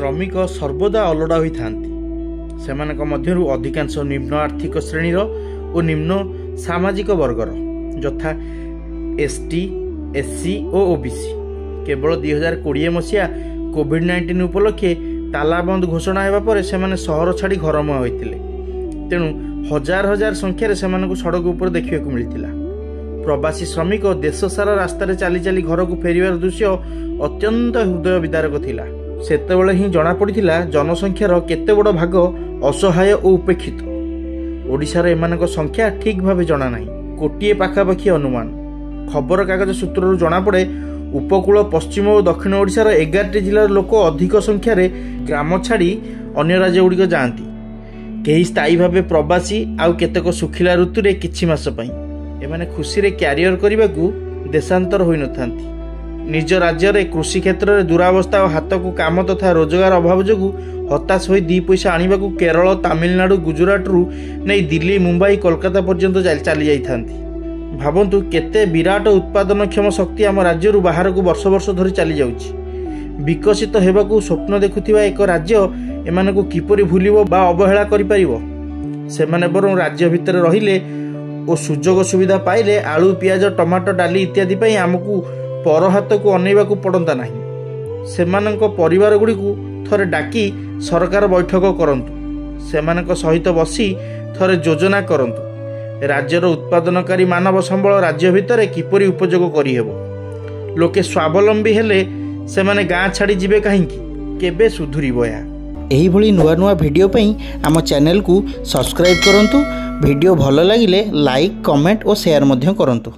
ଶ୍ରମିକ ସର୍ବଦା ଅଲୋଡ଼ା ହୋଇଥାନ୍ତି। ସେମାନଙ୍କ ମଧ୍ୟରୁ ଅଧିକାଂଶ ନିମ୍ନ ଆର୍ଥିକ ଶ୍ରେଣୀର ଓ ନିମ୍ନ ସାମାଜିକ ବର୍ଗର, ଯଥା ଏସଟି, ଏସସି ଓ ଓବିସି। କେବଳ 2020 ମସିହା କୋଭିଡ୍-19 ଉପଲକ୍ଷେ ତାଲାବନ୍ଦ ଘୋଷଣା ହେବା ପରେ ସେମାନେ ସହର ଛାଡ଼ି ଘରମୁହାଁ ହୋଇଥିଲେ। ତେଣୁ ହଜାର ହଜାର ସଂଖ୍ୟାରେ ସେମାନଙ୍କୁ ସଡ଼କ ଉପରେ ଦେଖିବାକୁ ମିଳିଥିଲା। ପ୍ରବାସୀ ଶ୍ରମିକ ଦେଶ ସାରା ରାସ୍ତାରେ ଚାଲି ଚାଲି ଘରକୁ ଫେରିବାର ଦୃଶ୍ୟ ଅତ୍ୟନ୍ତ ହୃଦୟ ବିଦାରକ ଥିଲା। ସେତେବେଳେ ହିଁ ଜଣାପଡ଼ିଥିଲା ଜନସଂଖ୍ୟାର କେତେ ବଡ଼ ଭାଗ ଅସହାୟ ଓ ଉପେକ୍ଷିତ। ଓଡ଼ିଶାର ଏମାନଙ୍କ ସଂଖ୍ୟା ଠିକ୍ ଭାବେ ଜଣା ନାହିଁ, କୋଟିଏ ପାଖାପାଖି ଅନୁମାନ। ଖବରକାଗଜ ସୂତ୍ରରୁ ଜଣାପଡ଼େ ଉପକୂଳ ପଶ୍ଚିମ ଓ ଦକ୍ଷିଣ ଓଡ଼ିଶାର 11ଟି ଜିଲ୍ଲାର ଲୋକ ଅଧିକ ସଂଖ୍ୟାରେ ଗ୍ରାମ ଛାଡ଼ି ଅନ୍ୟ ରାଜ୍ୟଗୁଡ଼ିକ ଯାଆନ୍ତି। କେହି ସ୍ଥାୟୀ ଭାବେ ପ୍ରବାସୀ, ଆଉ କେତେକ ଶୁଖିଲା ଋତୁରେ କିଛି ମାସ ପାଇଁ। ଏମାନେ ଖୁସିରେ କ୍ୟାରିୟର କରିବାକୁ ଦେଶାନ୍ତର ହୋଇନଥାନ୍ତି। ନିଜ ରାଜ୍ୟରେ କୃଷି କ୍ଷେତ୍ରରେ ଦୁରାବସ୍ଥା ଓ ହାତକୁ କାମ ତଥା ରୋଜଗାର ଅଭାବ ଯୋଗୁଁ ହତାଶ ହୋଇ 2 ପଇସା ଆଣିବାକୁ କେରଳ, ତାମିଲନାଡୁ, ଗୁଜରାଟରୁ ନେଇ ଦିଲ୍ଲୀ, ମୁମ୍ବାଇ, କୋଲକାତା ପର୍ଯ୍ୟନ୍ତ ଚାଲି ଯାଇଥାନ୍ତି। ଭାବନ୍ତୁ କେତେ ବିରାଟ ଉତ୍ପାଦନକ୍ଷମ ଶକ୍ତି ଆମ ରାଜ୍ୟରୁ ବାହାରକୁ ବର୍ଷ ବର୍ଷ ଧରି ଚାଲିଯାଉଛି। ବିକଶିତ ହେବାକୁ ସ୍ୱପ୍ନ ଦେଖୁଥିବା ଏକ ରାଜ୍ୟ ଏମାନଙ୍କୁ କିପରି ଭୁଲିବ ବା ଅବହେଳା କରିପାରିବ? ସେମାନେ ବରଂ ରାଜ୍ୟ ଭିତରେ ରହିଲେ ଓ ସୁଯୋଗ ସୁବିଧା ପାଇଲେ ଆଳୁ, ପିଆଜ, ଟମାଟୋ, ଡାଲି ଇତ୍ୟାଦି ପାଇଁ ଆମକୁ ପର ହାତକୁ ଅନେଇବାକୁ ପଡ଼ନ୍ତା ନାହିଁ। ସେମାନଙ୍କ ପରିବାରଗୁଡ଼ିକୁ ଥରେ ଡାକି ସରକାର ବୈଠକ କରନ୍ତୁ। ସେମାନଙ୍କ ସହିତ ବସି ଥରେ ଯୋଜନା କରନ୍ତୁ। ରାଜ୍ୟର ଉତ୍ପାଦନକାରୀ ମାନବ ସମ୍ବଳ ରାଜ୍ୟ ଭିତରେ କିପରି ଉପଯୋଗ କରିହେବ। ଲୋକେ ସ୍ୱାବଲମ୍ବୀ ହେଲେ ସେମାନେ ଗାଁ ଛାଡ଼ି ଯିବେ କାହିଁକି? କେବେ ସୁଧୁରିବ ଏହା? ଏହିଭଳି ନୂଆ ନୂଆ ଭିଡ଼ିଓ ପାଇଁ ଆମ ଚ୍ୟାନେଲକୁ ସବସ୍କ୍ରାଇବ୍ କରନ୍ତୁ। ଭିଡ଼ିଓ ଭଲ ଲାଗିଲେ ଲାଇକ୍, କମେଣ୍ଟ ଓ ସେୟାର ମଧ୍ୟ କରନ୍ତୁ।